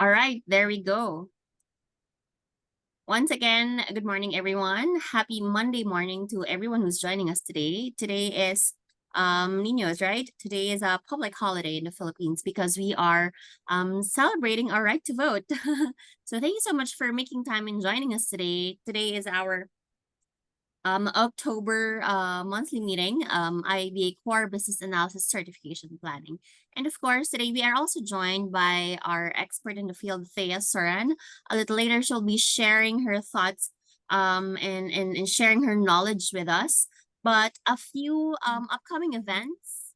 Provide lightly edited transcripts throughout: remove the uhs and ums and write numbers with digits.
All right, there we go. Once again, good morning, everyone. Happy Monday morning to everyone who's joining us today. Today is Niños, right? Today is a public holiday in the Philippines because we are celebrating our right to vote. So thank you so much for making time and joining us today. Today is our October monthly meeting, IIBA Core Business Analysis Certification Planning. And of course, today we are also joined by our expert in the field, Thea Soran. A little later, she'll be sharing her thoughts and sharing her knowledge with us. But a few upcoming events.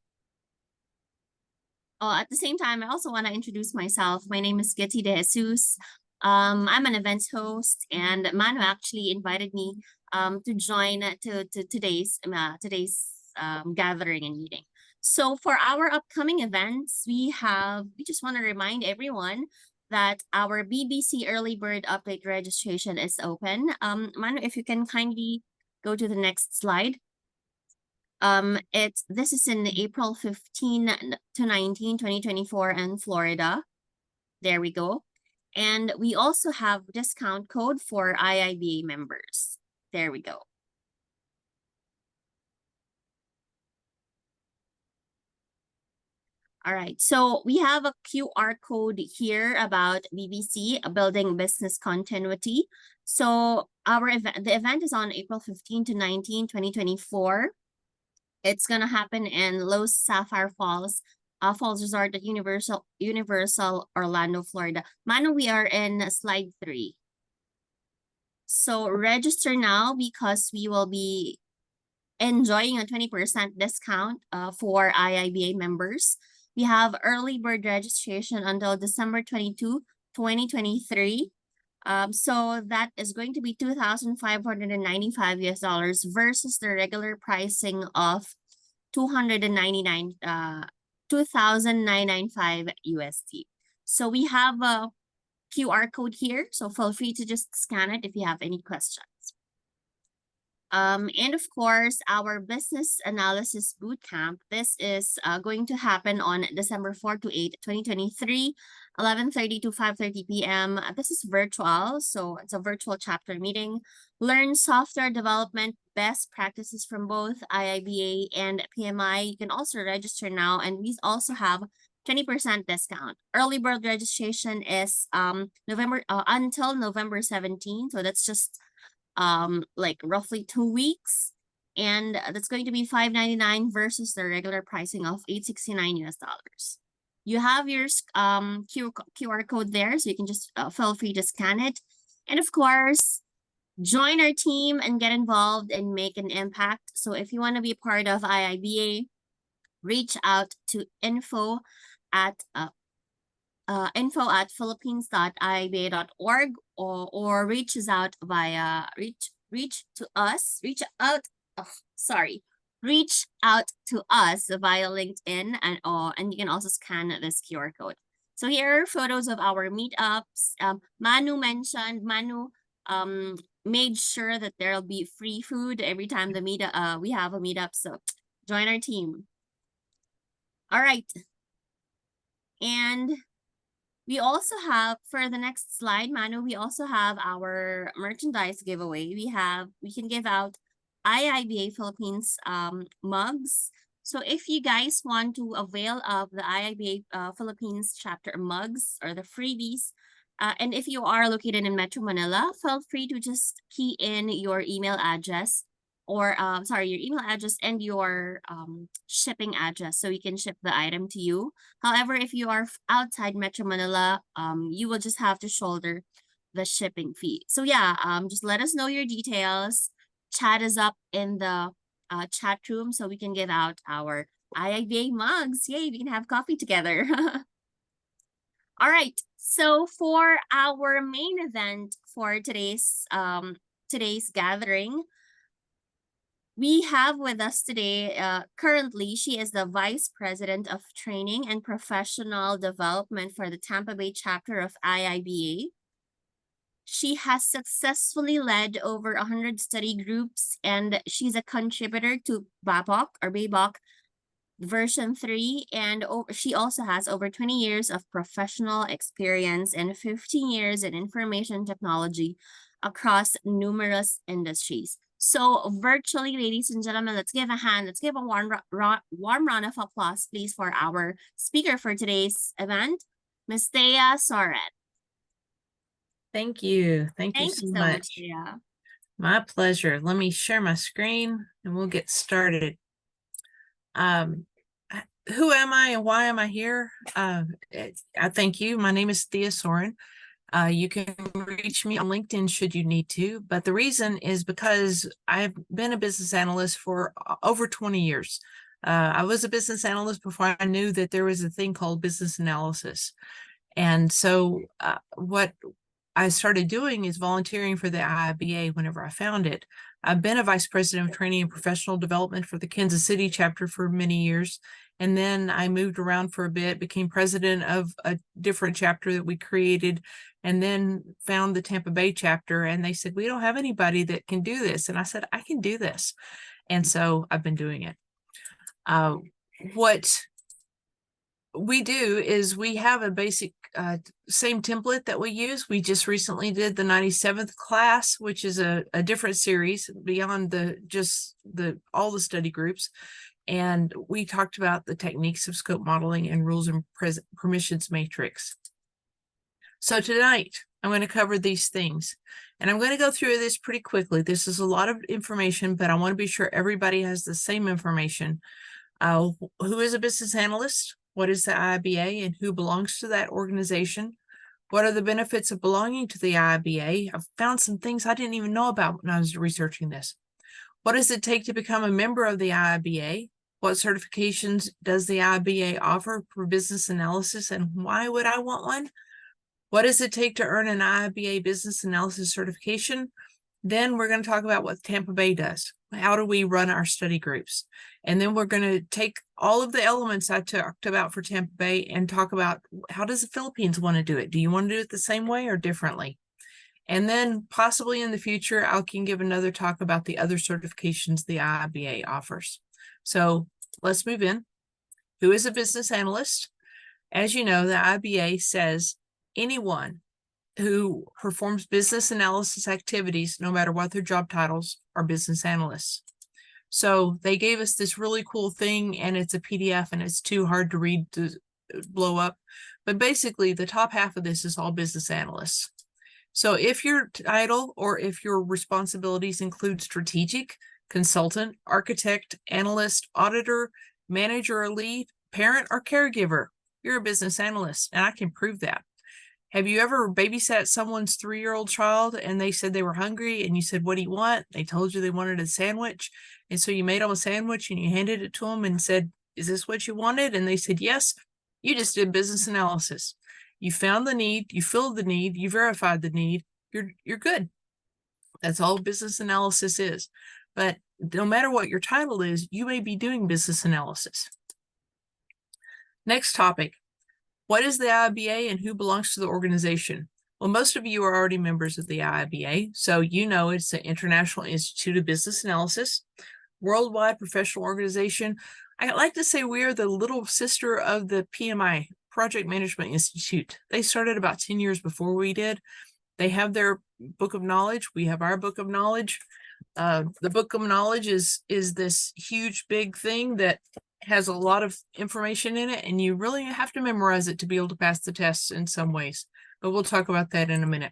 At the same time, I also want to introduce myself. My name is Getty De Jesus. I'm an events host, and Manu actually invited me to join to today's gathering and meeting. So for our upcoming events, we just want to remind everyone that our BBC Early Bird Update registration is open. Manu, if you can kindly go to the next slide. This is in April 15 to 19, 2024 in Florida. There we go. And we also have discount code for IIBA members. There we go. All right, so we have a QR code here about BBC, building business continuity. So the event is on April 15 to 19, 2024. It's gonna happen in Los Sapphire Falls, Falls Resort at Universal Orlando, Florida. Manu, we are in slide 3. So register now because we will be enjoying a 20% discount for IIBA members. We have early bird registration until December 22, 2023. So that is going to be $2,595 US versus the regular pricing of 2,995 USD. So we have a QR code here, so feel free to just scan it if you have any questions. And of course, our business analysis bootcamp. This is going to happen on December 4 to 8, 2023, 11:30 to 5:30 p.m. This is virtual, so it's a virtual chapter meeting. Learn software development best practices from both IIBA and PMI. You can also register now, and we also have 20% discount. Early bird registration is until November 17, so that's just like roughly 2 weeks, and that's going to be $599 versus the regular pricing of $869 US. You have your QR code there, so you can just feel free to scan it. And of course, join our team and get involved and make an impact. So if you want to be part of IIBA, reach out to info at philippines.iiba.org or reach out to us via LinkedIn, and you can also scan this QR code. So here are photos of our meetups. Manu made sure that there'll be free food every time we have a meetup. So join our team. All right. And we also have, for the next slide, Manu, we also have our merchandise giveaway. We can give out IIBA Philippines mugs. So if you guys want to avail of the IIBA Philippines chapter mugs or the freebies, and if you are located in Metro Manila, feel free to just key in your email address or your email address and your shipping address so we can ship the item to you. However, if you are outside Metro Manila, you will just have to shoulder the shipping fee. So yeah, just let us know your details. Chat us up in the chat room so we can give out our IIBA mugs. Yay, we can have coffee together. All right, so for our main event for today's gathering, we have with us today, currently, she is the Vice President of Training and Professional Development for the Tampa Bay chapter of IIBA. She has successfully led over 100 study groups, and she's a contributor to BABOK, version 3, and she also has over 20 years of professional experience and 15 years in information technology across numerous industries. So virtually, ladies and gentlemen, let's give a warm round of applause, please, for our speaker for today's event, Ms. Thea Soren. Thank you. Thank you Thank you so so much, much. Thea. My pleasure. Let me share my screen and we'll get started. Who am I and why am I here? I thank you. My name is Thea Soren. You can reach me on LinkedIn should you need to, but the reason is because I've been a business analyst for over 20 years. I was a business analyst before I knew that there was a thing called business analysis. And so what I started doing is volunteering for the IIBA whenever I found it. I've been a vice president of training and professional development for the Kansas City chapter for many years. And then I moved around for a bit, became president of a different chapter that we created, and then found the Tampa Bay chapter. And they said, we don't have anybody that can do this. And I said, I can do this. And so I've been doing it. What we do is we have a basic same template that we use. We just recently did the 97th class, which is a different series beyond all the study groups. And we talked about the techniques of scope modeling and rules and permissions matrix. So tonight, I'm going to cover these things. And I'm going to go through this pretty quickly. This is a lot of information, but I want to be sure everybody has the same information. Who is a business analyst? What is the IIBA and who belongs to that organization? What are the benefits of belonging to the IIBA? I've found some things I didn't even know about when I was researching this. What does it take to become a member of the IIBA? What certifications does the IIBA offer for business analysis, and why would I want one? What does it take to earn an IIBA business analysis certification? Then we're going to talk about what Tampa Bay does. How do we run our study groups? And then we're going to take all of the elements I talked about for Tampa Bay and talk about how does the Philippines want to do it? Do you want to do it the same way or differently? And then possibly in the future, I can give another talk about the other certifications the IIBA offers. So let's move in. Who is a business analyst? As you know, the IIBA says anyone who performs business analysis activities, no matter what their job titles, are business analysts. So they gave us this really cool thing, and it's a PDF, and it's too hard to read to blow up. But basically, the top half of this is all business analysts. So if your title or if your responsibilities include strategic, consultant, architect, analyst, auditor, manager or lead, parent or caregiver, you're a business analyst, and I can prove that. Have you ever babysat someone's 3-year-old child and they said they were hungry and you said, what do you want? They told you they wanted a sandwich. And so you made them a sandwich and you handed it to them and said, is this what you wanted? And they said, yes. You just did business analysis. You found the need, you filled the need, you verified the need, you're good. That's all business analysis is. But no matter what your title is, you may be doing business analysis. Next topic. What is the IIBA and who belongs to the organization? Well, most of you are already members of the IIBA, so you know it's the International Institute of Business Analysis, worldwide professional organization. I like to say we are the little sister of the PMI, Project Management Institute. They started about 10 years before we did. They have their book of knowledge. We have our book of knowledge. The book of knowledge is this huge, big thing that has a lot of information in it, and you really have to memorize it to be able to pass the tests in some ways. But we'll talk about that in a minute.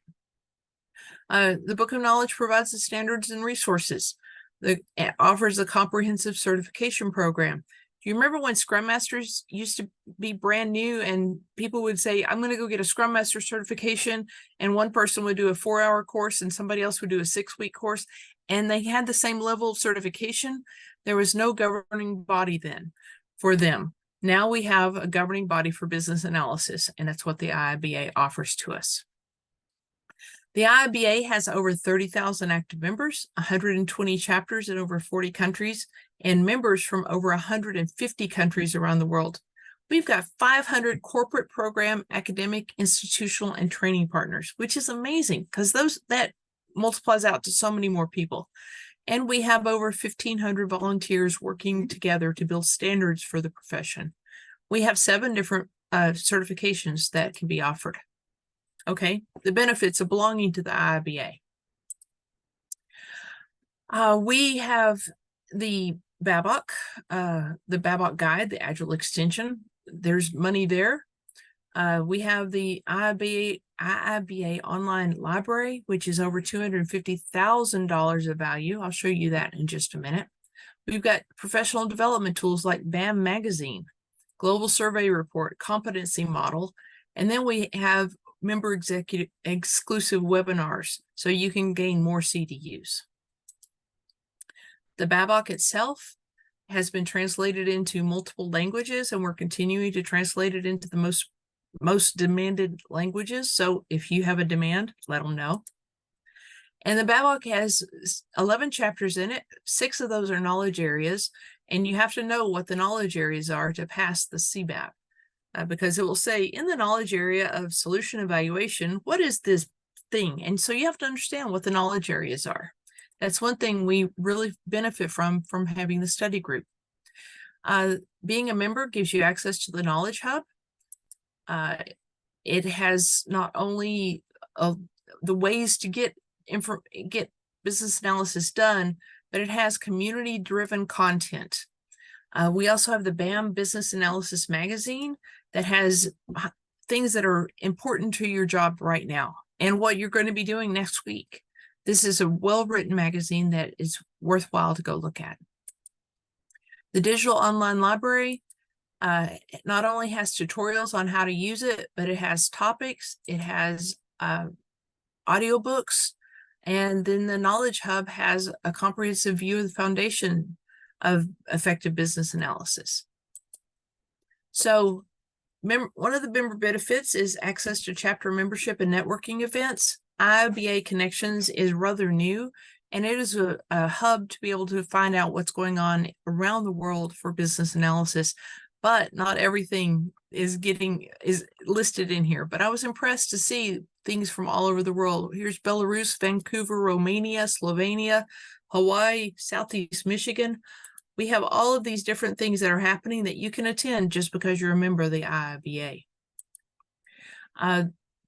The Book of Knowledge provides the standards and resources. It offers a comprehensive certification program. Do you remember when Scrum Masters used to be brand new and people would say, I'm going to go get a Scrum Master certification, and one person would do a 4-hour course and somebody else would do a 6-week course, and they had the same level of certification? There was no governing body then for them. Now we have a governing body for business analysis, and that's what the IIBA offers to us. The IIBA has over 30,000 active members, 120 chapters in over 40 countries, and members from over 150 countries around the world. We've got 500 corporate program, academic, institutional, and training partners, which is amazing because that multiplies out to so many more people. And we have over 1,500 volunteers working together to build standards for the profession. We have 7 different certifications that can be offered. Okay, the benefits of belonging to the IIBA. We have the BABOK, guide, the Agile extension. There's money there. We have the IIBA online library, which is over $250,000 of value. I'll show you that in just a minute. We've got professional development tools like BAM Magazine, Global Survey Report, Competency Model, and then we have member executive exclusive webinars, so you can gain more CDUs. The BABOK itself has been translated into multiple languages, and we're continuing to translate it into the most demanded languages. So if you have a demand, let them know. And the BABOK has 11 chapters in it. 6 of those are knowledge areas, and you have to know what the knowledge areas are to pass the CBAP. Because it will say in the knowledge area of solution evaluation, what is this thing? And so you have to understand what the knowledge areas are. That's one thing we really benefit from having the study group. Being a member gives you access to the Knowledge Hub. It has not only the ways to get business analysis done, but it has community-driven content. We also have the BAM Business Analysis Magazine that has things that are important to your job right now and what you're going to be doing next week. This is a well-written magazine that is worthwhile to go look at. The digital online library not only has tutorials on how to use it, but it has topics, it has audiobooks, and then the Knowledge Hub has a comprehensive view of the foundation of effective business analysis. So one of the member benefits is access to chapter membership and networking events. IIBA Connections is rather new, and it is a hub to be able to find out what's going on around the world for business analysis, but not everything is listed in here. But I was impressed to see things from all over the world. Here's Belarus, Vancouver, Romania, Slovenia, Hawaii, Southeast Michigan. We have all of these different things that are happening that you can attend just because you're a member of the IIBA.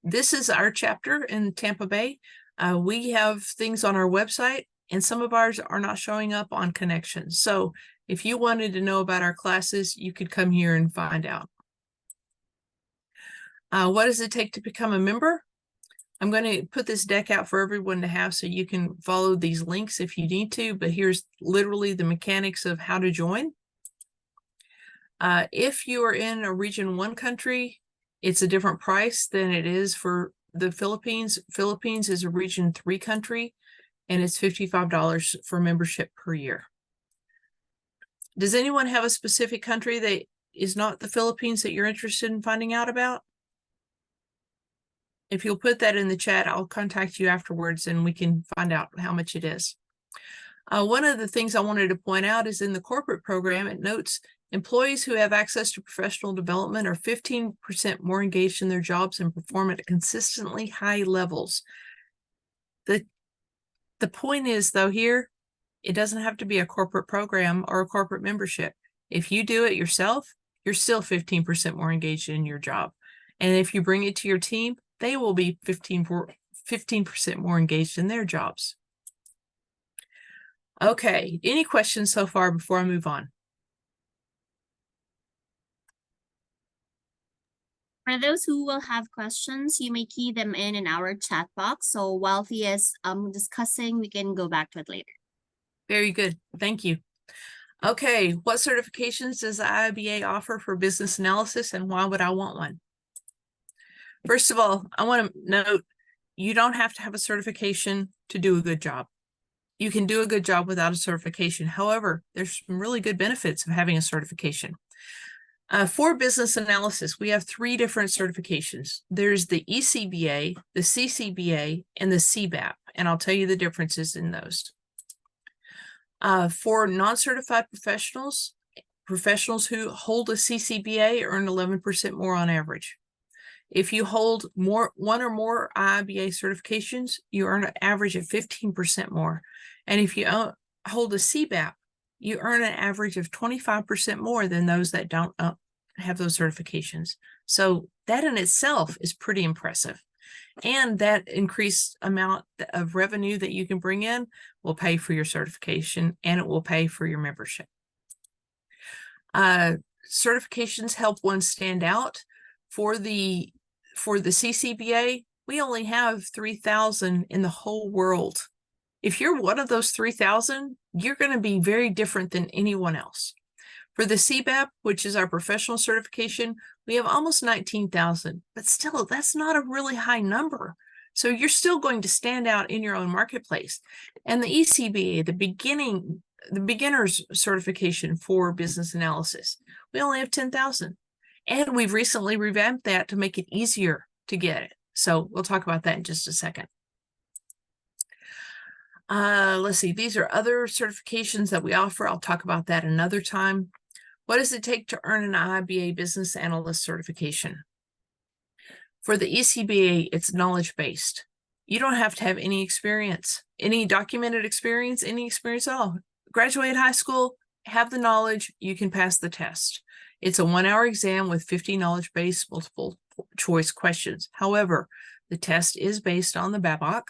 This is our chapter in Tampa Bay. We have things on our website, and some of ours are not showing up on Connections. So if you wanted to know about our classes, you could come here and find out. What does it take to become a member? I'm going to put this deck out for everyone to have so you can follow these links if you need to, but here's literally the mechanics of how to join. If you are in a Region 1 country, it's a different price than it is for the Philippines. Philippines is a Region 3 country, and it's $55 for membership per year. Does anyone have a specific country that is not the Philippines that you're interested in finding out about? If you'll put that in the chat, I'll contact you afterwards and we can find out how much it is. One of the things I wanted to point out is in the corporate program, it notes employees who have access to professional development are 15% more engaged in their jobs and perform at consistently high levels. The point is, though, here, it doesn't have to be a corporate program or a corporate membership. If you do it yourself, you're still 15% more engaged in your job. And if you bring it to your team, they will be 15% more engaged in their jobs. Okay, any questions so far before I move on? For those who will have questions, you may key them in our chat box. So while he is discussing, we can go back to it later. Very good. Thank you. Okay, what certifications does the IIBA offer for business analysis, and why would I want one? First of all, I want to note, you don't have to have a certification to do a good job. You can do a good job without a certification. However, there's some really good benefits of having a certification. For business analysis, we have 3 different certifications. There's the ECBA, the CCBA, and the CBAP, and I'll tell you the differences in those. For non-certified professionals who hold a CCBA earn 11% more on average. If you hold one or more IIBA certifications, you earn an average of 15% more. And if you hold a CBAP, you earn an average of 25% more than those that don't have those certifications. So that in itself is pretty impressive. And that increased amount of revenue that you can bring in will pay for your certification, and it will pay for your membership. Certifications help one stand out. For the CCBA, we only have 3,000 in the whole world. If you're one of those 3,000, you're going to be very different than anyone else. For the CBAP, which is our professional certification, we have almost 19,000, but still, that's not a really high number. So you're still going to stand out in your own marketplace. And the ECBA, the beginner's certification for business analysis, we only have 10,000. And we've recently revamped that to make it easier to get it. So we'll talk about that in just a second. Let's see, these are other certifications that we offer. I'll talk about that another time. What does it take to earn an IIBA business analyst certification? For the ECBA, it's knowledge-based. You don't have to have any experience, any documented experience, any experience at all. Graduate high school, have the knowledge, you can pass the test. It's a 1-hour exam with 50 knowledge-based multiple choice questions. However, the test is based on the BABOC.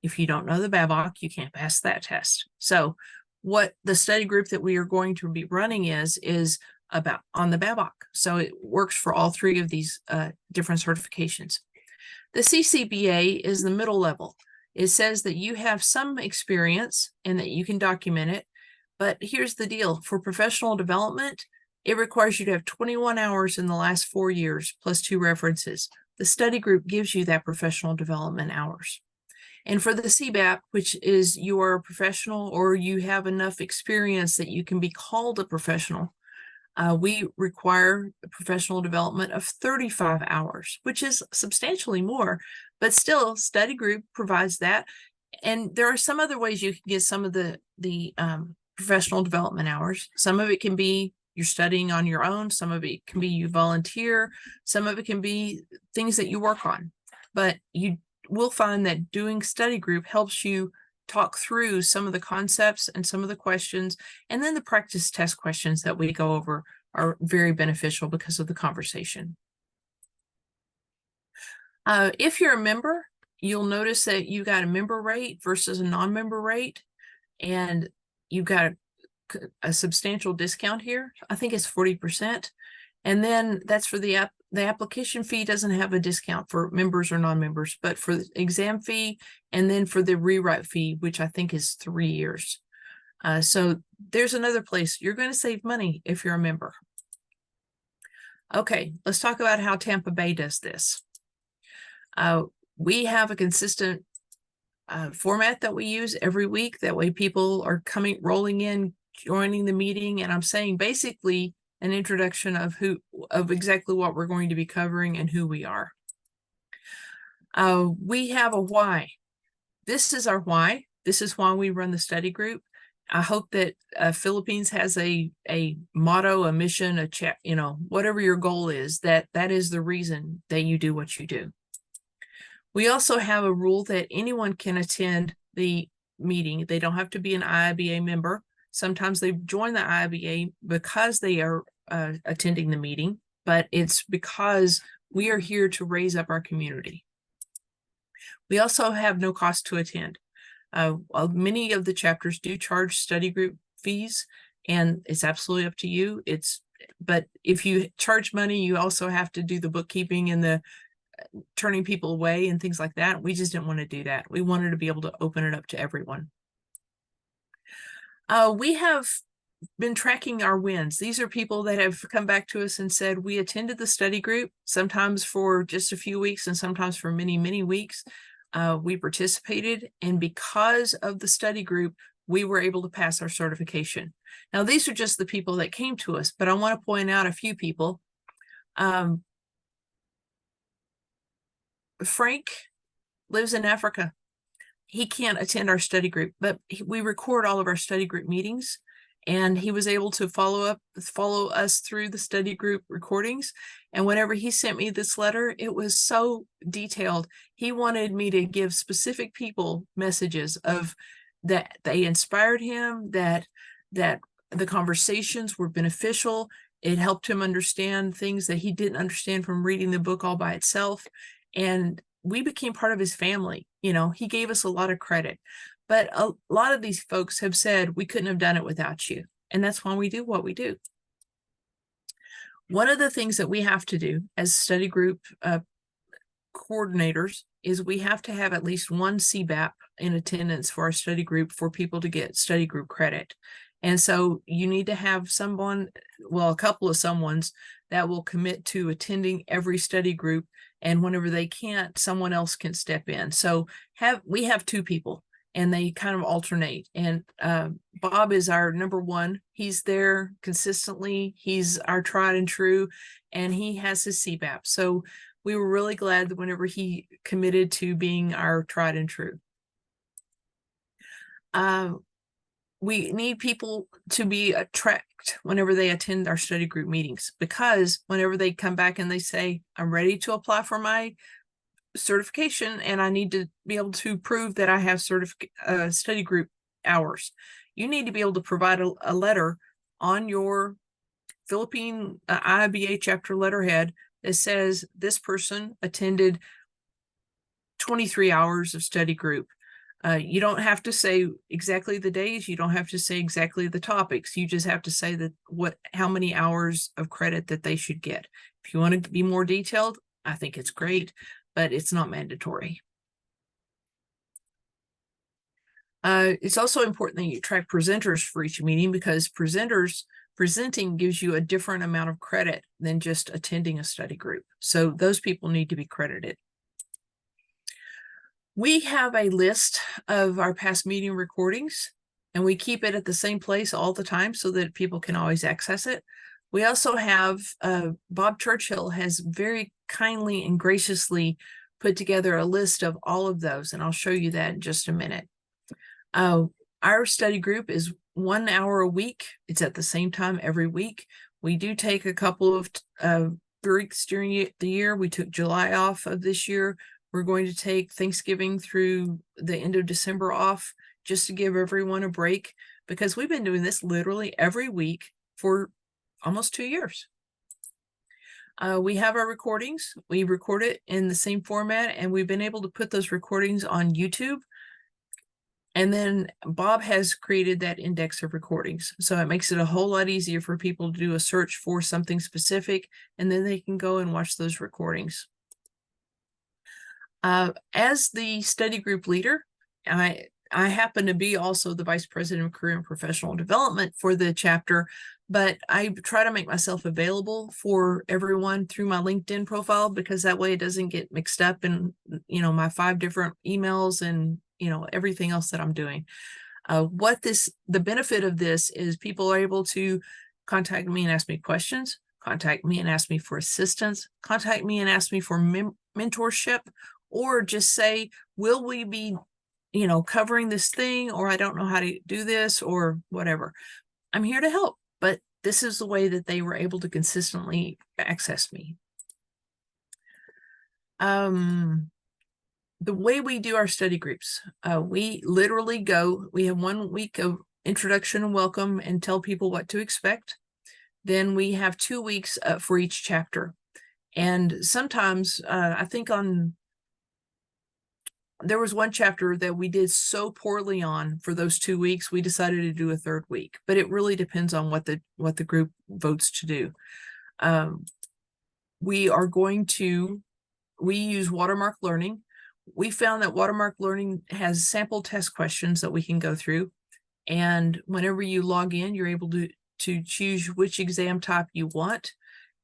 If you don't know the BABOC, you can't pass that test. So what the study group that we are going to be running is about on the BABOC. So it works for all three of these different certifications. The CCBA is the middle level. It says that you have some experience and that you can document it. But here's the deal. For professional development, it requires you to have 21 hours in the last 4 years plus 2 references. The study group gives you that professional development hours. And for the CBAP, which is you are a professional or you have enough experience that you can be called a professional, we require a professional development of 35 hours, which is substantially more, but still study group provides that. And there are some other ways you can get some of the professional development hours. Some of it can be you're studying on your own. Some of it can be you volunteer. Some of it can be things that you work on, but you will find that doing study group helps you talk through some of the concepts and some of the questions, and then the practice test questions that we go over are very beneficial because of the conversation. If you're a member, you'll notice that you got a member rate versus a non-member rate, and you've got a substantial discount here. I think it's 40%. And then that's for the application fee doesn't have a discount for members or non-members, but for the exam fee and then for the rewrite fee, which I think is 3 years. So there's another place you're going to save money if you're a member. Okay, let's talk about how Tampa Bay does this. We have a consistent format that we use every week. That way people are rolling in, joining the meeting, and I'm saying basically an introduction of exactly what we're going to be covering and who we are. We have a why. This is our why. This is why we run the study group. I hope that Philippines has a motto, a mission, a check, whatever your goal is, that is the reason that you do what you do. We also have a rule that anyone can attend the meeting. They don't have to be an IIBA member. Sometimes they join the IIBA because they are attending the meeting, but it's because we are here to raise up our community. We also have no cost to attend. Many of the chapters do charge study group fees, and it's absolutely up to you. But if you charge money, you also have to do the bookkeeping and the turning people away and things like that. We just didn't want to do that. We wanted to be able to open it up to everyone. We have been tracking our wins. These are people that have come back to us and said, we attended the study group, sometimes for just a few weeks and sometimes for many, many weeks. We participated, and because of the study group, we were able to pass our certification. Now, these are just the people that came to us, but I want to point out a few people. Frank lives in Africa. He can't attend our study group, but we record all of our study group meetings, and he was able to follow us through the study group recordings. And whenever he sent me this letter, it was so detailed. He wanted me to give specific people messages of that they inspired him, that the conversations were beneficial. It helped him understand things that he didn't understand from reading the book all by itself. And we became part of his family. He gave us a lot of credit. But a lot of these folks have said, we couldn't have done it without you. And that's why we do what we do. One of the things that we have to do as study group coordinators is we have to have at least one CBAP in attendance for our study group for people to get study group credit. And so you need to have someone, well, a couple of someones that will commit to attending every study group. And whenever they can't, someone else can step in. So we have two people, and they kind of alternate. And Bob is our number one. He's there consistently. He's our tried and true, and he has his CBAP. So we were really glad that whenever he committed to being our tried and true. We need people to be tracked whenever they attend our study group meetings, because whenever they come back and they say, I'm ready to apply for my certification and I need to be able to prove that I have study group hours, you need to be able to provide a letter on your Philippine IIBA chapter letterhead that says this person attended 23 hours of study group. You don't have to say exactly the days. You don't have to say exactly the topics. You just have to say that how many hours of credit that they should get. If you want to be more detailed, I think it's great, but it's not mandatory. It's also important that you track presenters for each meeting, because presenting gives you a different amount of credit than just attending a study group. So those people need to be credited. We have a list of our past meeting recordings, and we keep it at the same place all the time so that people can always access it. We also have, Bob Churchill has very kindly and graciously put together a list of all of those, and I'll show you that in just a minute. Our study group is 1 hour a week. It's at the same time every week. We do take a couple of breaks during the year. We took July off of this year. We're going to take Thanksgiving through the end of December off, just to give everyone a break, because we've been doing this literally every week for almost 2 years. We have our recordings. We record it in the same format, and we've been able to put those recordings on YouTube. And then Bob has created that index of recordings. So it makes it a whole lot easier for people to do a search for something specific, and then they can go and watch those recordings. As the study group leader, I happen to be also the vice president of career and professional development for the chapter, but I try to make myself available for everyone through my LinkedIn profile, because that way it doesn't get mixed up in, my 5 different emails and, everything else that I'm doing. The benefit of this is people are able to contact me and ask me questions, contact me and ask me for assistance, contact me and ask me for mentorship, or just say, will we be, covering this thing, or I don't know how to do this, or whatever. I'm here to help, but this is the way that they were able to consistently access me. The way we do our study groups, we literally we have 1 week of introduction and welcome and tell people what to expect. Then we have 2 weeks for each chapter. And sometimes I think there was one chapter that we did so poorly on for those 2 weeks, we decided to do a 3rd week, but it really depends on what the group votes to do. We use Watermark Learning. We found that Watermark Learning has sample test questions that we can go through. And whenever you log in, you're able to choose which exam type you want.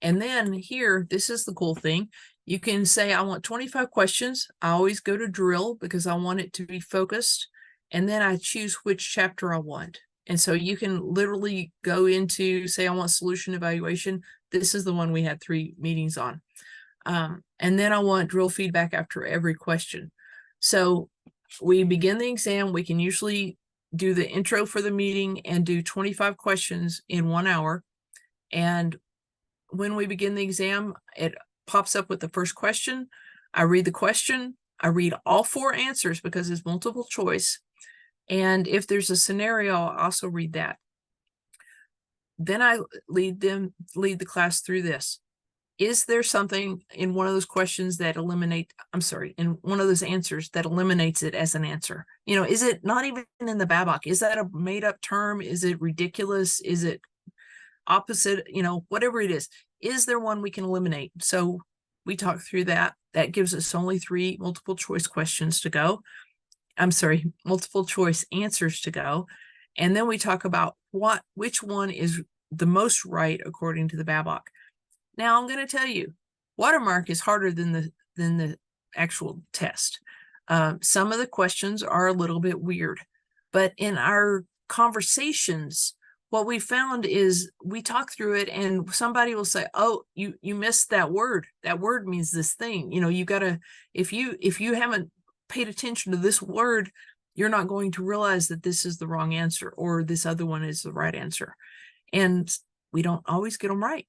And then here, this is the cool thing. You can say, I want 25 questions. I always go to drill because I want it to be focused. And then I choose which chapter I want. And so you can literally go into, say, I want solution evaluation. This is the one we had 3 meetings on. And then I want drill feedback after every question. So we begin the exam. We can usually do the intro for the meeting and do 25 questions in 1 hour. And when we begin the exam, it pops up with the first question. I read the question. I read all 4 answers because it's multiple choice. And if there's a scenario, I'll also read that. Then I lead the class through this. Is there something in one of those questions that in one of those answers that eliminates it as an answer? Is it not even in the Babok? Is that a made up term? Is it ridiculous? Is it opposite? Whatever it is there one we can eliminate? So we talk through that. That gives us only 3 multiple choice questions to go. Multiple choice answers to go. And then we talk about which one is the most right according to the Babok. Now I'm going to tell you, watermark is harder than the actual test. Some of the questions are a little bit weird, but in our conversations, what we found is we talk through it and somebody will say, oh, you missed that word. That word means this thing. You gotta, if you haven't paid attention to this word, you're not going to realize that this is the wrong answer or this other one is the right answer. And we don't always get them right,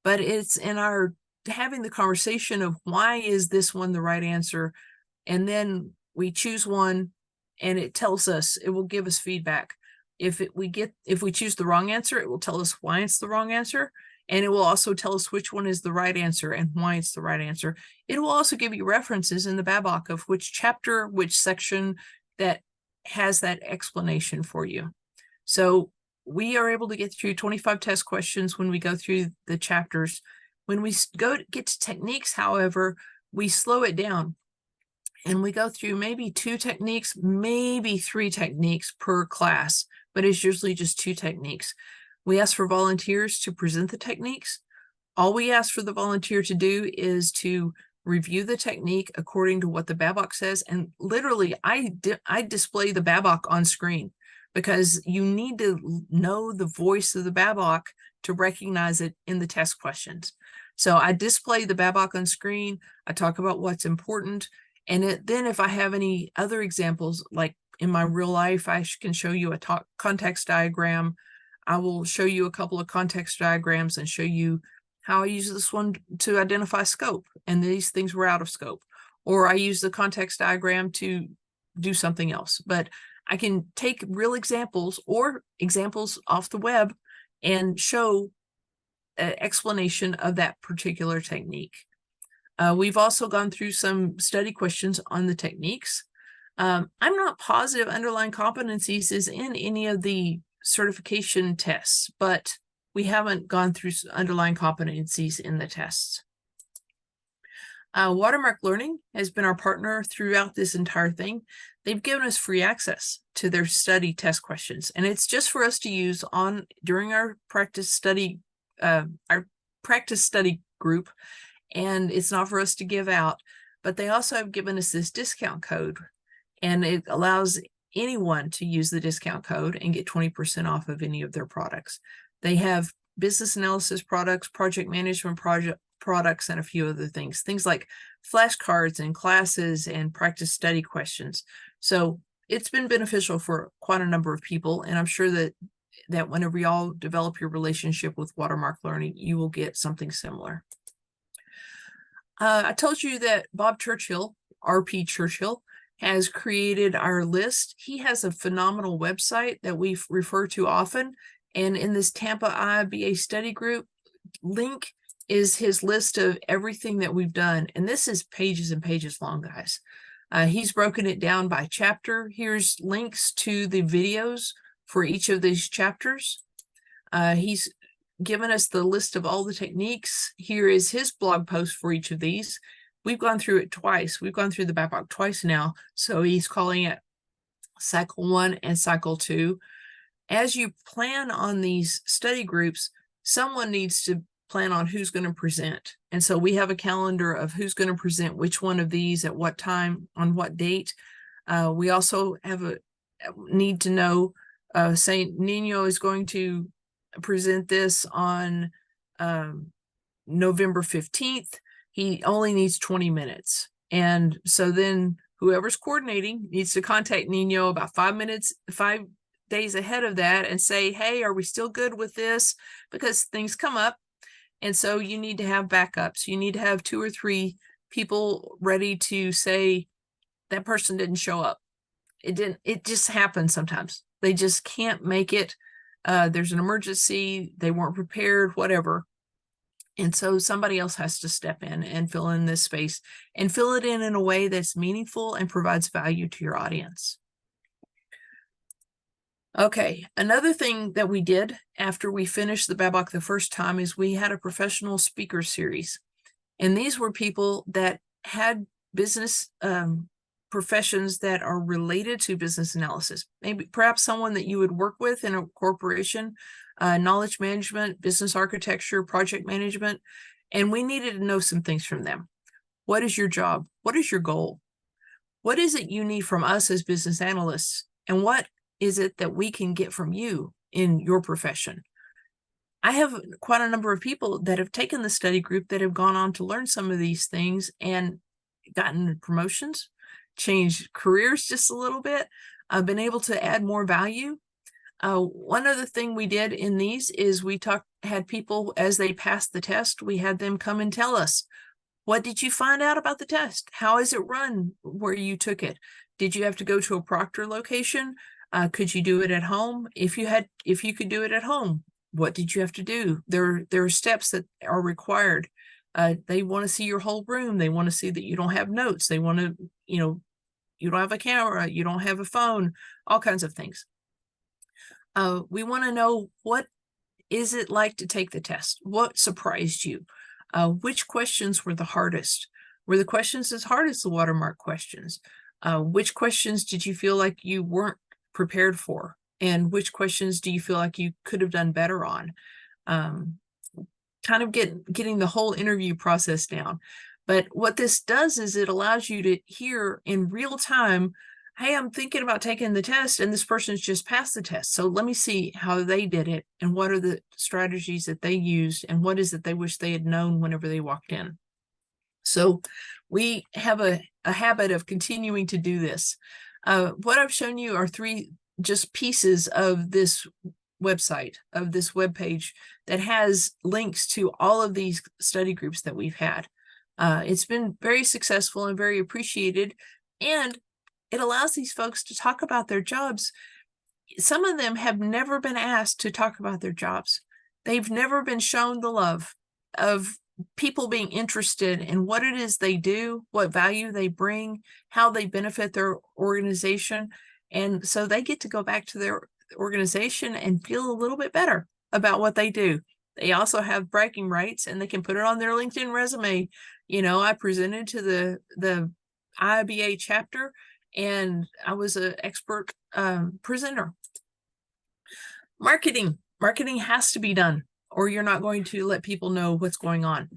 but it's in our having the conversation of why is this one the right answer? And then we choose one and it tells us, it will give us feedback. If we choose the wrong answer, it will tell us why it's the wrong answer. And it will also tell us which one is the right answer and why it's the right answer. It will also give you references in the Babok of which chapter, which section that has that explanation for you. So we are able to get through 25 test questions when we go through the chapters. When we get to techniques, however, we slow it down and we go through maybe 2 techniques, maybe 3 techniques per class, but it's usually just 2 techniques. We ask for volunteers to present the techniques. All we ask for the volunteer to do is to review the technique according to what the Babok says. And literally, I display the Babok on screen because you need to know the voice of the Babok to recognize it in the test questions. So I display the Babok on screen. I talk about what's important. And then if I have any other examples, like in my real life, I can show you a context diagram. I will show you a couple of context diagrams and show you how I use this one to identify scope. And these things were out of scope. Or I use the context diagram to do something else. But I can take real examples or examples off the web and show an explanation of that particular technique. We've also gone through some study questions on the techniques. I'm not positive underlying competencies is in any of the certification tests, but we haven't gone through underlying competencies in the tests. Watermark Learning has been our partner throughout this entire thing. They've given us free access to their study test questions, and it's just for us to use during our practice study group, and it's not for us to give out, but they also have given us this discount code, and it allows anyone to use the discount code and get 20% off of any of their products. They have business analysis products, project management products, and a few other things like flashcards and classes and practice study questions. So it's been beneficial for quite a number of people. And I'm sure that whenever y'all develop your relationship with Watermark Learning, you will get something similar. I told you that Bob Churchill, RP Churchill, has created our list. He has a phenomenal website that we refer to often. And in this Tampa IIBA study group link is his list of everything that we've done. And this is pages and pages long, guys. He's broken it down by chapter. Here's links to the videos for each of these chapters. He's given us the list of all the techniques. Here is his blog post for each of these. We've gone through it twice. We've gone through the Babok twice now. So he's calling it cycle 1 and cycle 2. As you plan on these study groups, someone needs to plan on who's going to present. And so we have a calendar of who's going to present which one of these at what time, on what date. We also have a need to know, say Nino is going to present this on November 15th. He only needs 20 minutes. And so then whoever's coordinating needs to contact Nino about 5 days ahead of that and say, hey, are we still good with this? Because things come up. And so you need to have backups. You need to have 2 or 3 people ready to say that person didn't show up. it just happens sometimes. They just can't make it. There's an emergency, they weren't prepared, whatever. And so somebody else has to step in and fill in this space and fill it in a way that's meaningful and provides value to your audience. Okay, another thing that we did after we finished the Babok the first time is we had a professional speaker series. And these were people that had business professions that are related to business analysis. Maybe perhaps someone that you would work with in a corporation, knowledge management, business architecture, project management. And we needed to know some things from them. What is your job? What is your goal? What is it you need from us as business analysts? And what is it that we can get from you in your profession? I have quite a number of people that have taken the study group that have gone on to learn some of these things and gotten promotions, changed careers just a little bit, been able to add more value. One other thing we did in these is we had people, as they passed the test, we had them come and tell us, what did you find out about the test? How is it run where you took it? Did you have to go to a proctor location? Could you do it at home? If you could do it at home, what did you have to do? There are steps that are required. They want to see your whole room. They want to see that you don't have notes. They want to, you don't have a camera, you don't have a phone, all kinds of things. We want to know, what is it like to take the test? What surprised you? Which questions were the hardest? Were the questions as hard as the watermark questions? Which questions did you feel like you weren't prepared for? And which questions do you feel like you could have done better on? Kind of getting the whole interview process down. But what this does is it allows you to hear in real time, hey, I'm thinking about taking the test and this person's just passed the test. So let me see how they did it and what are the strategies that they used and what is it they wish they had known whenever they walked in. So we have a habit of continuing to do this. What I've shown you are three just pieces of this website, of this webpage that has links to all of these study groups that we've had. It's been very successful and very appreciated, and it allows these folks to talk about their jobs. Some of them have never been asked to talk about their jobs. They've never been shown the love of people being interested in what it is they do, what value they bring, how they benefit their organization. And so they get to go back to their organization and feel a little bit better about what they do. They also have bragging rights and they can put it on their LinkedIn resume. I presented to the IIBA chapter and I was an expert presenter. Marketing has to be done, or you're not going to let people know what's going on.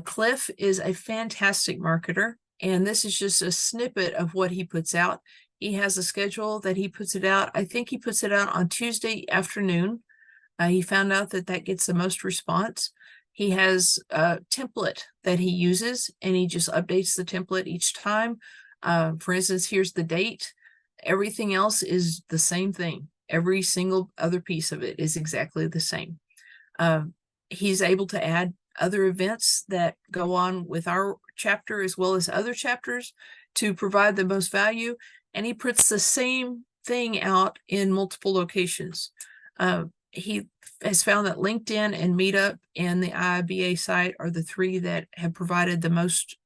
Cliff is a fantastic marketer, and this is just a snippet of what he puts out. He has a schedule that he puts it out. I think he puts it out on Tuesday afternoon. He found out that gets the most response. He has a template that he uses, and he just updates the template each time. For instance, here's the date. Everything else is the same thing. Every single other piece of it is exactly the same. He's able to add other events that go on with our chapter as well as other chapters to provide the most value. And he puts the same thing out in multiple locations. He has found that LinkedIn and Meetup and the IIBA site are the three that have provided the most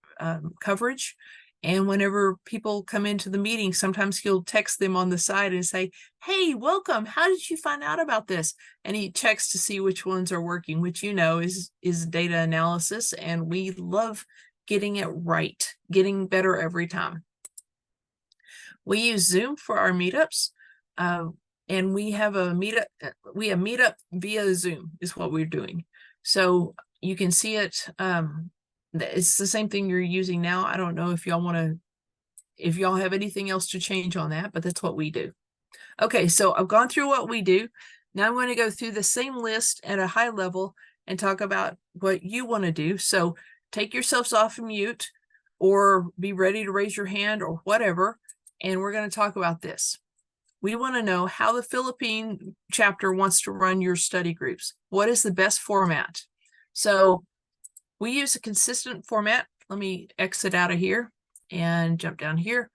coverage. And whenever people come into the meeting, sometimes he'll text them on the side and say, hey, welcome. How did you find out about this? And he checks to see which ones are working, which is data analysis. And we love getting it right, getting better every time. We use Zoom for our meetups. And we have a meetup via Zoom is what we're doing. So you can see it. It's the same thing you're using now. I don't know if y'all have anything else to change on that, but that's what we do. Okay, so I've gone through what we do. Now I'm going to go through the same list at a high level and talk about what you want to do. So take yourselves off mute or be ready to raise your hand or whatever. And we're going to talk about this. We want to know how the Philippine chapter wants to run your study groups. What is the best format? So we use a consistent format. Let me exit out of here and jump down here.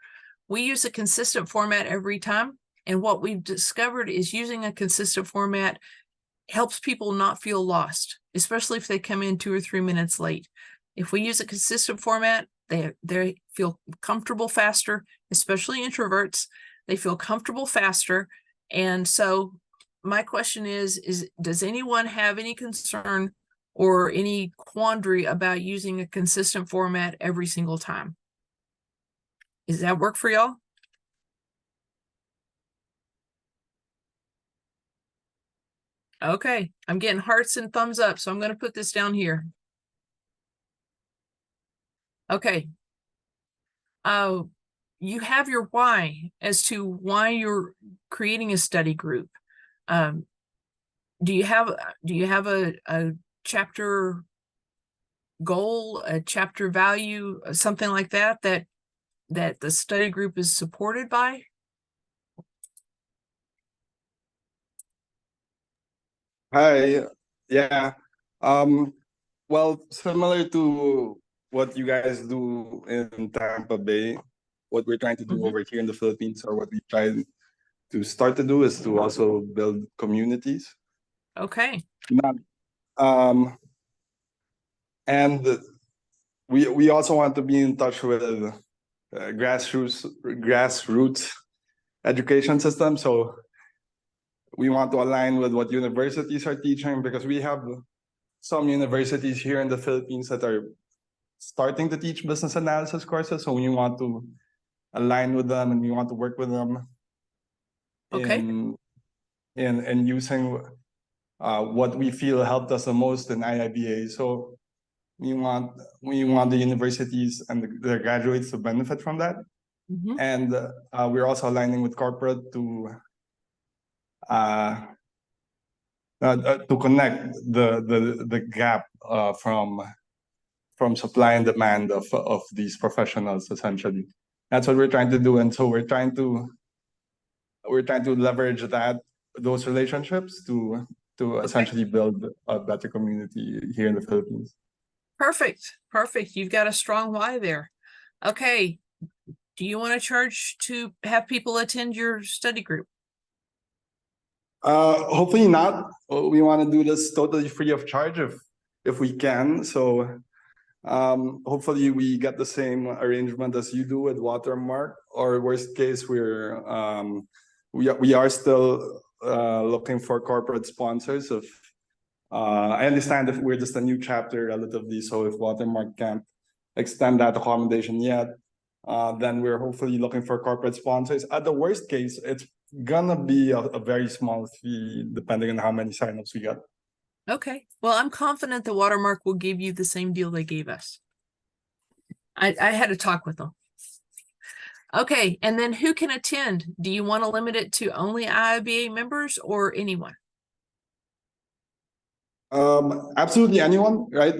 We use a consistent format every time. And what we've discovered is using a consistent format helps people not feel lost, especially if they come in 2 or 3 minutes late. If we use a consistent format, they feel comfortable faster, especially introverts. They feel comfortable faster. And so my question is does anyone have any concern or any quandary about using a consistent format every single time? Does that work for y'all? Okay, I'm getting hearts and thumbs up, so I'm going to put this down here. Okay. You have your why as to why you're creating a study group. Do you have a chapter goal, a chapter value, something like that that the study group is supported by? Hi, yeah. Well, similar to what you guys do in Tampa Bay, what we're trying to do over here in the Philippines, or what we try to start to do, is to also build communities. Okay. Not, and we also want to be in touch with grassroots education system. So we want to align with what universities are teaching, because we have some universities here in the Philippines that are starting to teach business analysis courses. So we want to align with them, and we want to work with them in using what we feel helped us the most in IIBA. So we want the universities and the graduates to benefit from that. And we're also aligning with corporate to connect the gap from supply and demand of these professionals. Essentially, that's what we're trying to do. And so we're trying to leverage those relationships to essentially build a better community here in the Philippines. Perfect. You've got a strong why there. Okay. Do you want to charge to have people attend your study group? Hopefully not. We want to do this totally free of charge if we can. So hopefully we get the same arrangement as you do with Watermark, or worst case, we are still looking for corporate sponsors. I understand if we're just a new chapter relatively, so if Watermark can't extend that accommodation yet, then we're hopefully looking for corporate sponsors. At the worst case, it's gonna be a very small fee depending on how many signups we get. Okay. Well, I'm confident the Watermark will give you the same deal they gave us. I had a talk with them. Okay, and then who can attend? Do you want to limit it to only IIBA members or anyone? Absolutely anyone, right?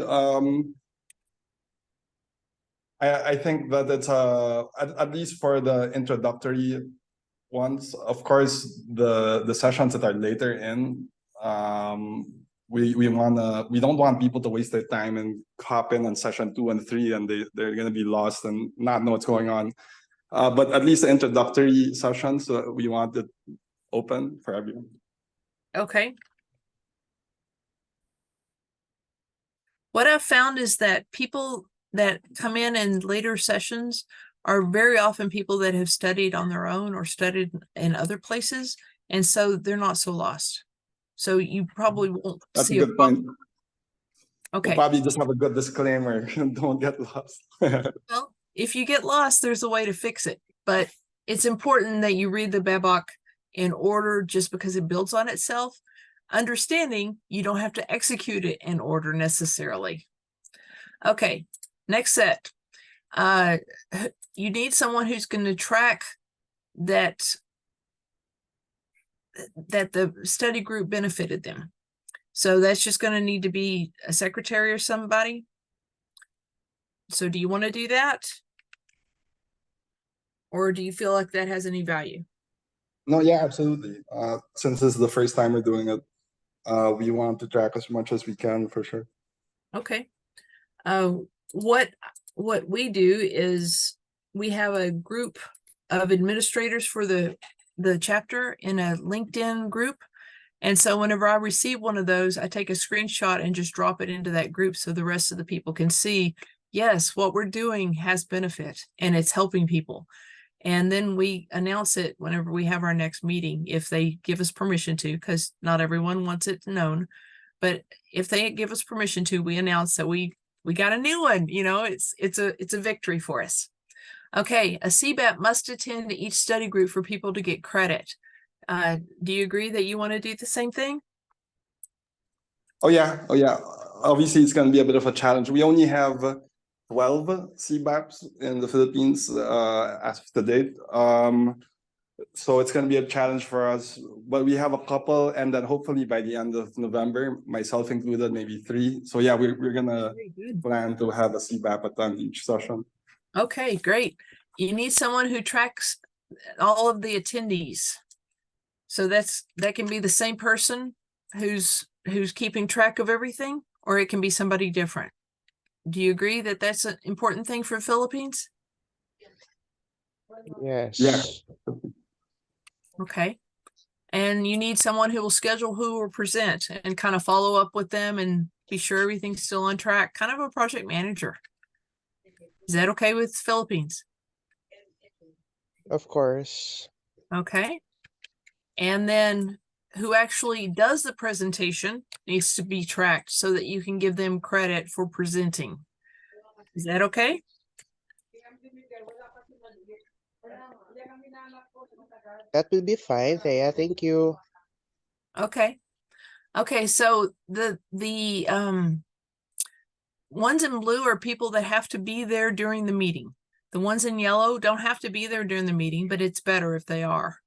I think that it's at least for the introductory ones. Of course, the sessions that are later in, we don't want people to waste their time and hop in on session 2 and 3, and they're gonna be lost and not know what's going on. But at least the introductory sessions, we want it open for everyone. Okay. What I've found is that people that come in later sessions are very often people that have studied on their own or studied in other places, and so they're not so lost. So you probably won't see a good point. Okay. We'll probably just have a good disclaimer. Don't get lost. Well, if you get lost, there's a way to fix it. But it's important that you read the BABOK in order, just because it builds on itself. Understanding you don't have to execute it in order necessarily. Okay, next set. You need someone who's going to track that the study group benefited them. So that's just going to need to be a secretary or somebody. So do you want to do that? Or do you feel like that has any value? No, yeah, absolutely. Since this is the first time we're doing it, we want to track as much as we can, for sure. Okay. What we do is we have a group of administrators for the chapter in a LinkedIn group. And so whenever I receive one of those, I take a screenshot and just drop it into that group so the rest of the people can see, yes, what we're doing has benefit and it's helping people. And then we announce it whenever we have our next meeting, if they give us permission to, because not everyone wants it known. But if they give us permission to, we announce that we got a new one. You know, it's a victory for us. Okay, a CBAP must attend each study group for people to get credit. Do you agree that you want to do the same thing? Oh yeah. Obviously, it's going to be a bit of a challenge. We only have 12 CBAPs in the Philippines as of the date. So it's going to be a challenge for us. But we have a couple, and then hopefully by the end of November, myself included, maybe 3. So yeah, we're going to plan to have a CBAP attend each session. Okay, great. You need someone who tracks all of the attendees. So that can be the same person who's keeping track of everything, or it can be somebody different. Do you agree that that's an important thing for Philippines? Yes. Yeah. Okay. And you need someone who will schedule who will present and kind of follow up with them and be sure everything's still on track, kind of a project manager. Is that okay with Philippines? Of course. Okay. And then who actually does the presentation needs to be tracked so that you can give them credit for presenting. Is that okay? That will be fine, Thea. Thank you. Okay. Okay, so the ones in blue are people that have to be there during the meeting. The ones in yellow don't have to be there during the meeting, but it's better if they are.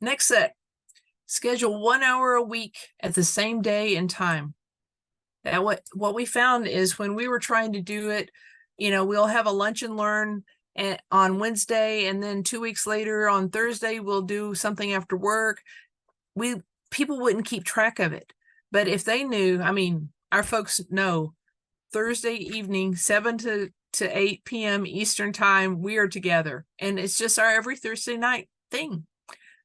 Next set, schedule 1 hour a week at the same day and time. That what we found is when we were trying to do it, you know, we'll have a lunch and learn on Wednesday, and then 2 weeks later on Thursday, we'll do something after work. People wouldn't keep track of it. But if they knew, I mean, our folks know Thursday evening, 7 to 8 p.m. Eastern time, we are together. And it's just our every Thursday night thing.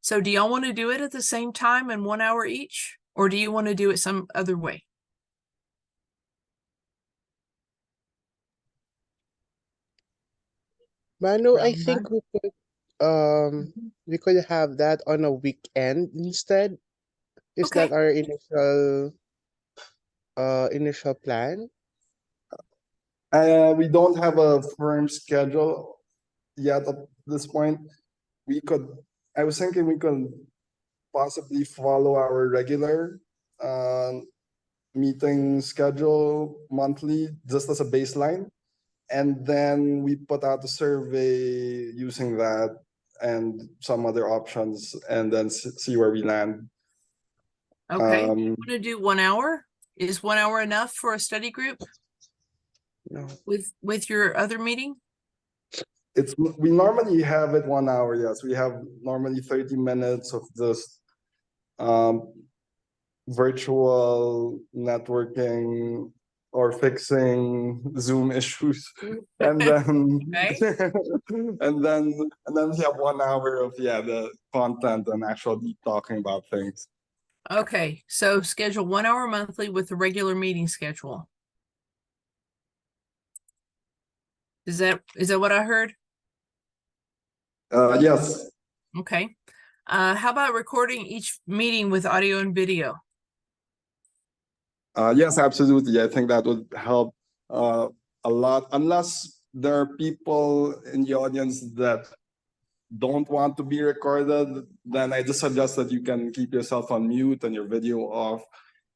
So do y'all want to do it at the same time and 1 hour each? Or do you want to do it some other way? Manu, I think we could have that on a weekend instead. Is Okay. that our initial plan? We don't have a firm schedule yet at this point. I was thinking we could possibly follow our regular meeting schedule monthly, just as a baseline. And then we put out a survey using that and some other options, and then see where we land. Okay. Want to do 1 hour? Is 1 hour enough for a study group? No. With your other meeting? We normally have it 1 hour. Yes, we have normally 30 minutes of just virtual networking or fixing Zoom issues, and then and then we have 1 hour of the content and actual deep talking about things. Okay, so schedule 1 hour monthly with the regular meeting schedule. Is that what I heard? Yes. Okay. How about recording each meeting with audio and video? Yes, absolutely. I think that would help a lot, unless there are people in the audience that don't want to be recorded, then I just suggest that you can keep yourself on mute and your video off.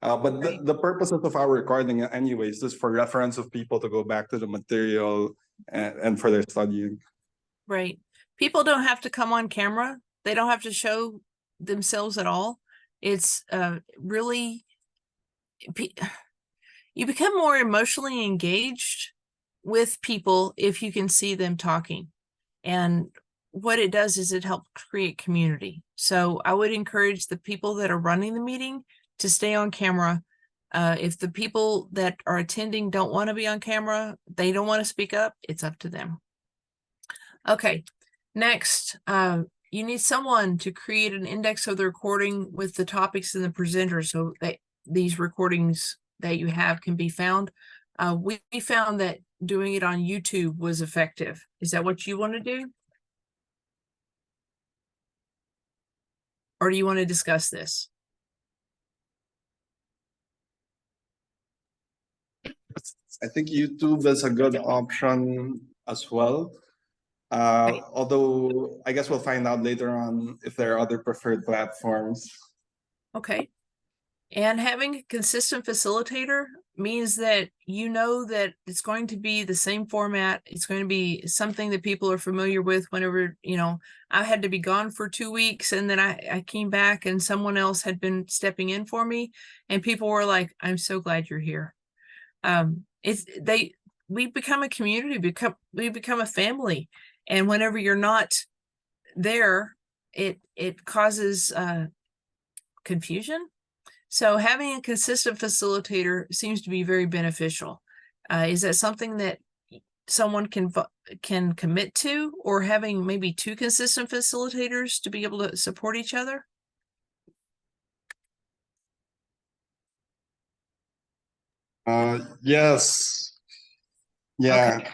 But the purposes of our recording anyways, is for reference of people to go back to the material and for their studying. Right. People don't have to come on camera. They don't have to show themselves at all. It's really, you become more emotionally engaged with people if you can see them talking. And what it does is it helps create community. So I would encourage the people that are running the meeting to stay on camera. If the people that are attending don't want to be on camera, they don't want to speak up, it's up to them. Okay, Next, you need someone to create an index of the recording with the topics and the presenter so that these recordings that you have can be found. We found that doing it on YouTube was effective. Is that what you want to do? Or do you want to discuss this? I think YouTube is a good option as well. Although I guess we'll find out later on if there are other preferred platforms. Okay. And having a consistent facilitator means that you know that it's going to be the same format. It's going to be something that people are familiar with whenever, you know, I had to be gone for 2 weeks and then I came back and someone else had been stepping in for me and people were like, I'm so glad you're here. We become a community, we become a family. And whenever you're not there, it causes confusion. So having a consistent facilitator seems to be very beneficial. Is that something that someone can commit to, or having maybe 2 consistent facilitators to be able to support each other? Yes. Yeah.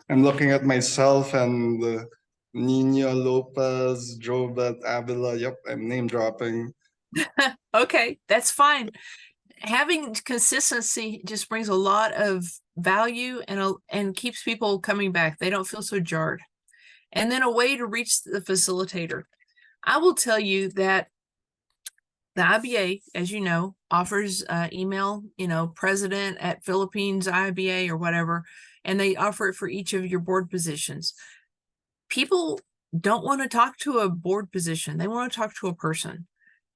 I'm looking at myself and Nino Lopez, Jobet, Avila. Yep, I'm name dropping. Okay, that's fine. Having consistency just brings a lot of value and keeps people coming back. They don't feel so jarred. And then a way to reach the facilitator. I will tell you that the IBA, as you know, offers email, you know, president at Philippines IIBA or whatever, and they offer it for each of your board positions. People don't want to talk to a board position. They want to talk to a person.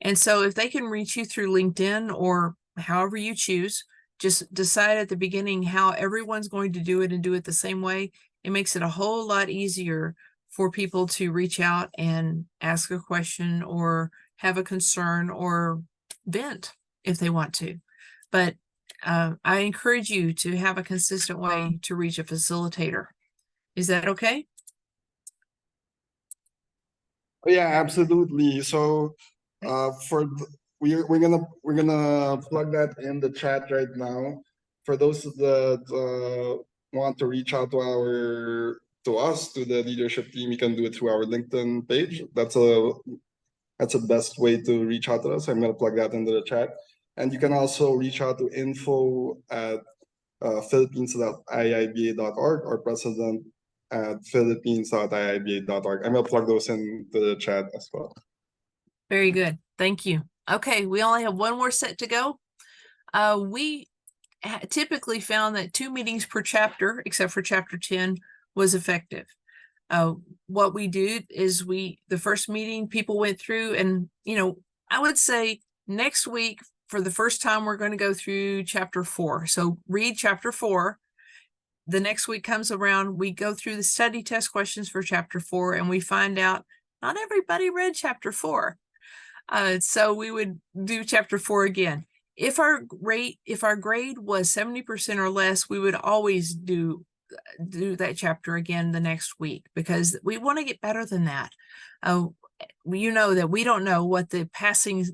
And so if they can reach you through LinkedIn or however you choose, just decide at the beginning how everyone's going to do it and do it the same way. It makes it a whole lot easier for people to reach out and ask a question or have a concern or vent if they want to. But I encourage you to have a consistent way to reach a facilitator. Is that okay? Yeah, absolutely. So we're gonna plug that in the chat right now. For those that want to reach out to us, to the leadership team, you can do it through our LinkedIn page. That's the best way to reach out to us. I'm gonna plug that into the chat. And you can also reach out to info at philippines.iiba.org or president at philippines.iiba.org. I'm gonna plug those into the chat as well. Very good. Thank you. Okay, we only have one more set to go. We typically found that 2 meetings per chapter, except for chapter 10, was effective. What we did is the first meeting people went through and, you know, I would say next week for the first time, we're going to go through chapter 4. So read chapter 4. The next week comes around, we go through the study test questions for chapter 4 and we find out not everybody read chapter 4. So we would do chapter 4 again. If our grade was 70% or less, we would always do that chapter again the next week because we want to get better than that. You know that we don't know what the passing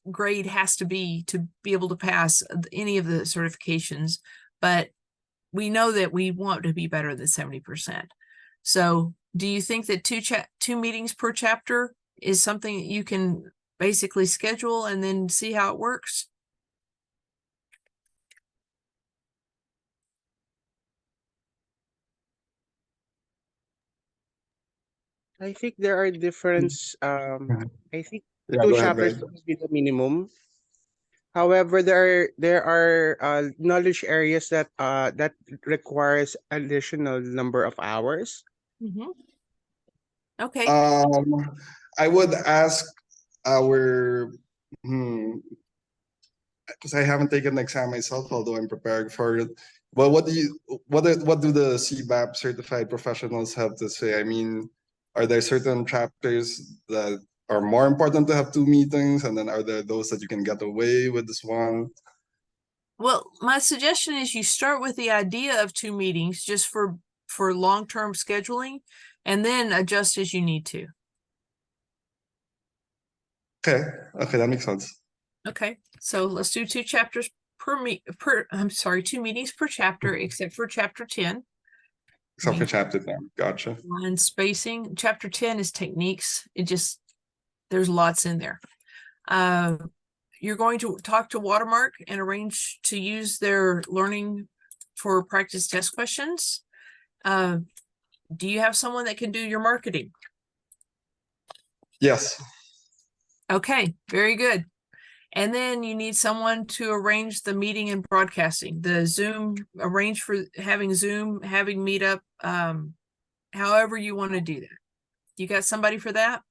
grade has to be able to pass any of the certifications, but we know that we want to be better than 70%. So do you think that 2 meetings per chapter is something that you can basically schedule and then see how it works? I think there are different. I think Yeah, 2 go ahead, chapters Greg. would be the minimum. However, there are knowledge areas that requires additional number of hours. Okay. I would ask our because I haven't taken the exam myself, although I'm preparing for it. But what do the CBAP certified professionals have to say? I mean, are there certain chapters that are more important to have 2 meetings, and then are there those that you can get away with this one? Well, my suggestion is you start with the idea of 2 meetings just for for long-term scheduling, and then adjust as you need to. Okay, that makes sense. Okay, so let's do 2 chapters two meetings per chapter, except for chapter 10. Except for chapter 10. Gotcha. And spacing. Chapter 10 is techniques. There's lots in there. You're going to talk to Watermark and arrange to use their learning for practice test questions. Do you have someone that can do your marketing? Yes. Okay, very good. And then you need someone to arrange the meeting and broadcasting, the Zoom, arrange for having Zoom, having Meetup, however you want to do that. You got somebody for that?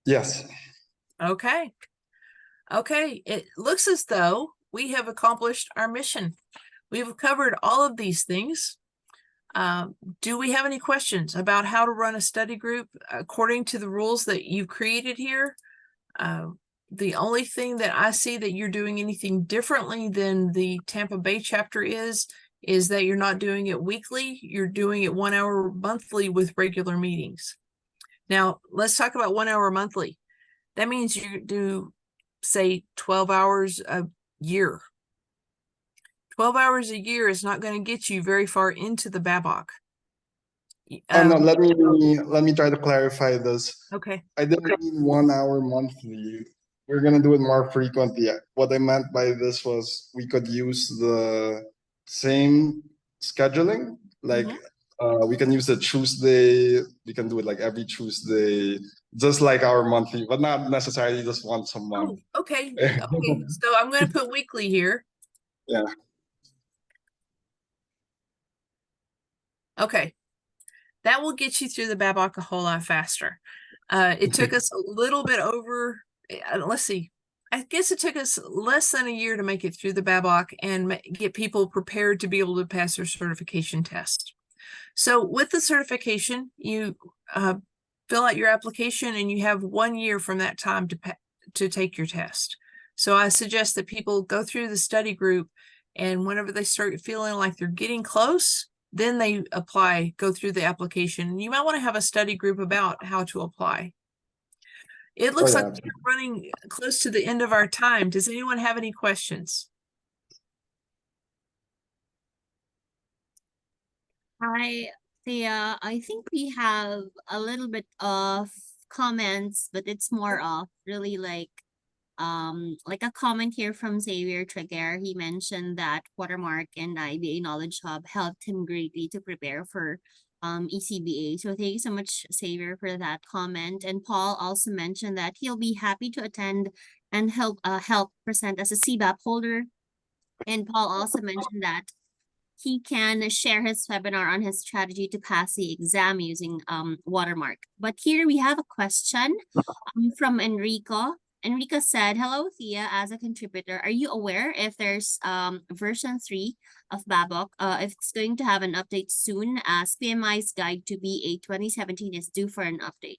Yes. Okay. Okay, it looks as though we have accomplished our mission. We've covered all of these things. Do we have any questions about how to run a study group according to the rules that you've created here? The only thing that I see that you're doing anything differently than the Tampa Bay chapter is that you're not doing it weekly. You're doing it 1 hour monthly with regular meetings. Now, let's talk about 1 hour monthly. That means you do, say, 12 hours a year. 12 hours a year is not going to get you very far into the BABOK. No, let me try to clarify this. Okay. I didn't mean 1 hour monthly. We're gonna do it more frequently. What I meant by this was we could use the same scheduling. Like we can use a Tuesday, we can do it like every Tuesday, just like our monthly, but not necessarily just once a month. Oh, okay. Okay. So I'm going to put weekly here. Yeah. Okay. That will get you through the BABOK a whole lot faster. It took us a little bit over, let's see, I guess it took us less than a year to make it through the BABOK and get people prepared to be able to pass their certification test. So with the certification, you fill out your application and you have 1 year from that time to take your test. So I suggest that people go through the study group, and whenever they start feeling like they're getting close, then they apply, go through the application. You might want to have a study group about how to apply. It looks like we're running close to the end of our time. Does anyone have any questions? Hi, Thea. I think we have a little bit of comments, but it's more of really like a comment here from Xavier Treger. He mentioned that Watermark and IBA Knowledge Hub helped him greatly to prepare for ECBA. So thank you so much, Xavier, for that comment. And Paul also mentioned that he'll be happy to attend and help present as a CBAP holder. And Paul also mentioned that he can share his webinar on his strategy to pass the exam using Watermark. But here we have a question from Enrico. Enrico said, hello, Thea, as a contributor, are you aware if there's version 3 of BABOK, if it's going to have an update soon, as PMI's guide to BA 2017 is due for an update?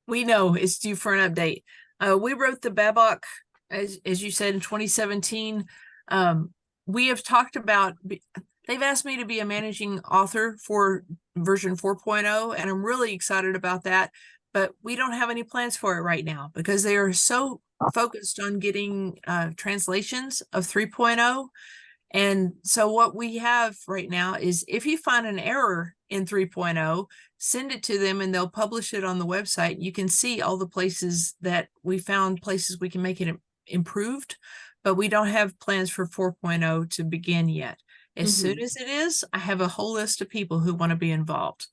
We know it's due for an update. We wrote the BABOK, as you said, in 2017. We have talked about, they've asked me to be a managing author for version 4.0, and I'm really excited about that. But we don't have any plans for it right now because they are so focused on getting translations of 3.0. And so what we have right now is if you find an error in 3.0, send it to them and they'll publish it on the website. You can see all the places that we found places we can make it improved, but we don't have plans for 4.0 to begin yet. As soon as it is, I have a whole list of people who want to be involved.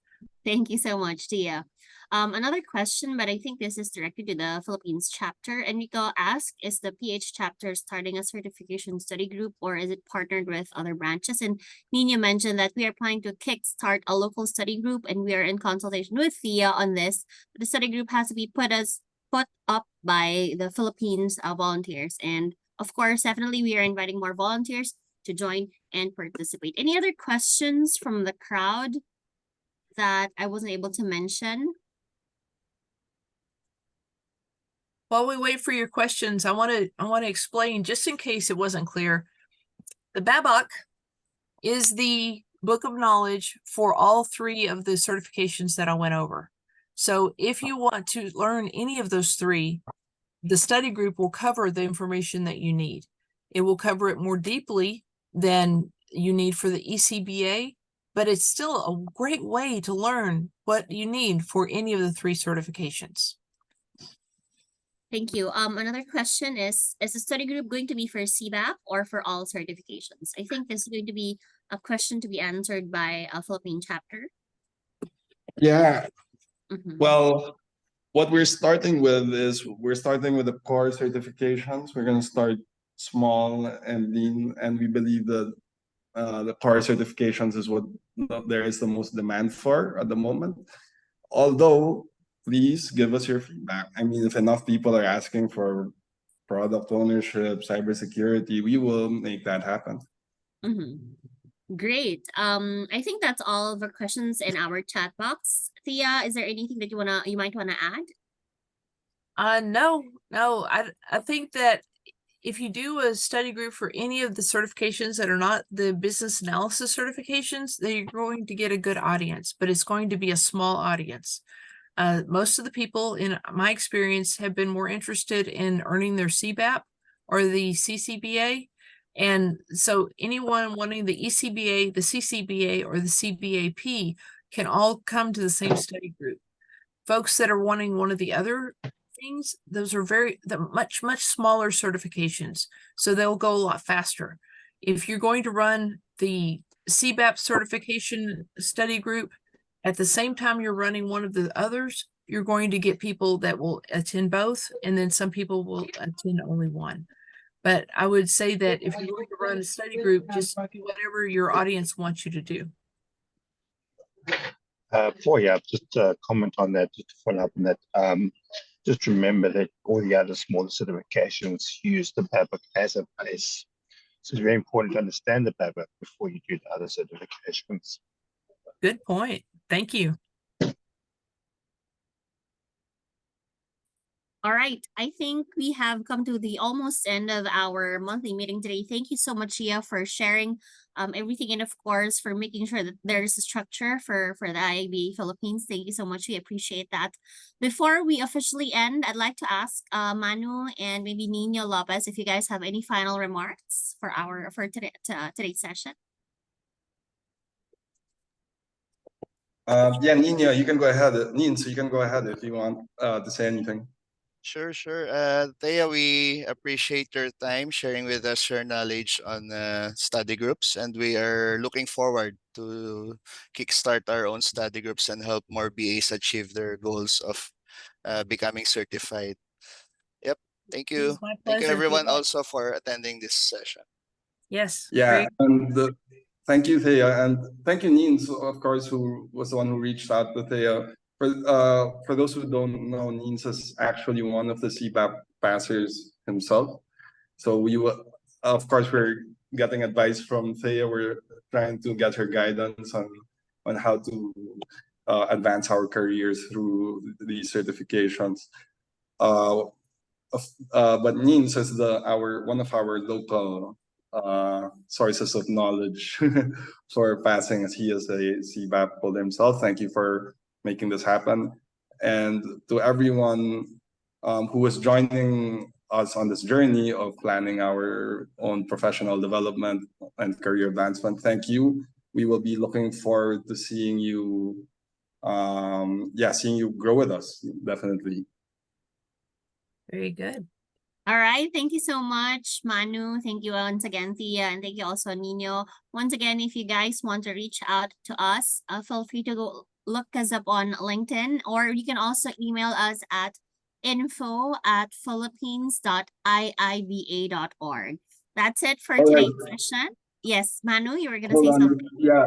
Thank you so much, Tia. Another question, but I think this is directed to the Philippines chapter. Enrico asked, is the PH chapter starting a certification study group or is it partnered with other branches? And Nina mentioned that we are planning to kickstart a local study group and we are in consultation with Thea on this. The study group has to be put up by the Philippines volunteers. And of course, definitely we are inviting more volunteers to join and participate. Any other questions from the crowd that I wasn't able to mention? While we wait for your questions, I want to explain, just in case it wasn't clear, the BABOK is the book of knowledge for all three of the certifications that I went over. So if you want to learn any of those three, the study group will cover the information that you need. It will cover it more deeply than you need for the IIBA, but it's still a great way to learn what you need for any of the three certifications. Thank you. Another question is the study group going to be for CBAP or for all certifications? I think this is going to be a question to be answered by a Philippine chapter. Yeah. Mhm. Well, what we're starting with is we're starting with the core certifications. We're going to start small and lean, and we believe that the core certifications is what there is the most demand for at the moment. Although, please give us your feedback. I mean, if enough people are asking for product ownership, cybersecurity, we will make that happen. Mhm. Great. I think that's all the questions in our chat box. Thea, is there anything that you might wanna add? No. I think that if you do a study group for any of the certifications that are not the business analysis certifications, then you're going to get a good audience, but it's going to be a small audience. Most of the people in my experience have been more interested in earning their CBAP or the CCBA. And so anyone wanting the ECBA, the CCBA, or the CBAP can all come to the same study group. Folks that are wanting one of the other things, those are much smaller certifications, so they'll go a lot faster. If you're going to run the CBAP certification study group at the same time you're running one of the others, you're going to get people that will attend both, and then some people will attend only one. But I would say that if you're going to run a study group, just do whatever your audience wants you to do. Just a comment on that, just to follow up on that. Just remember that all the other smaller certifications use the BABIC as a base. So it's very important to understand the BABIC before you do the other certifications. Good point. Thank you. All right, I think we have come to the almost end of our monthly meeting today. Thank you so much, Gia, for sharing everything, and of course for making sure that there's a structure for the IIBA Philippines. Thank you so much. We appreciate that. Before we officially end, I'd like to ask Manu and maybe Nino Lopez if you guys have any final remarks for today's session. Yeah, Nina, you can go ahead. So you can go ahead if you want to say anything. Sure. Thea, we appreciate your time sharing with us your knowledge on study groups, and we are looking forward to kickstart our own study groups and help more BAs achieve their goals of becoming certified. Yep. Thank you. My Thank you, pleasure. everyone, also for attending this session. Yes. Yeah, Great. and thank you, Thea, and thank you, Nins, of course, who was the one who reached out to Thea. For those who don't know, Nins is actually one of the CBAP passers himself. So we will, of course, we're getting advice from Thea. We're trying to get her guidance on how to advance our careers through these certifications. But Nins is one of our local sources of knowledge for passing, as he is a CBAP holder himself. Thank you for making this happen. And to everyone who is joining us on this journey of planning our own professional development and career advancement, thank you. We will be looking forward to seeing you, seeing you grow with us, definitely. Very good. All right, thank you so much, Manu. Thank you once again, Thea, and thank you also, Nino. Once again, if you guys want to reach out to us, feel free to go look us up on LinkedIn, or you can also email us at info@philippines.iiba.org. That's it for today's session. Yes, Manu, you were gonna say something. Yeah,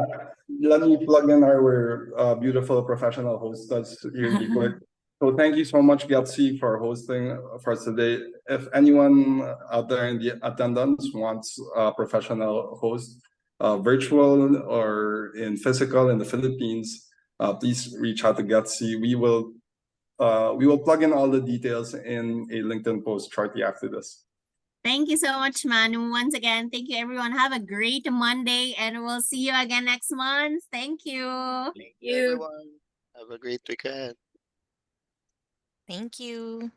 let me plug in our beautiful professional hostess really quick. So thank you so much, Getsy, for hosting for us today. If anyone out there in the attendance wants a professional host, virtual or in physical in the Philippines, please reach out to Getsy. We will plug in all the details in a LinkedIn post shortly after this. Thank you so much, Manu. Once again, thank you, everyone. Have a great Monday, and we'll see you again next month. Thank you. Thank you, everyone. Have a great weekend. Thank you.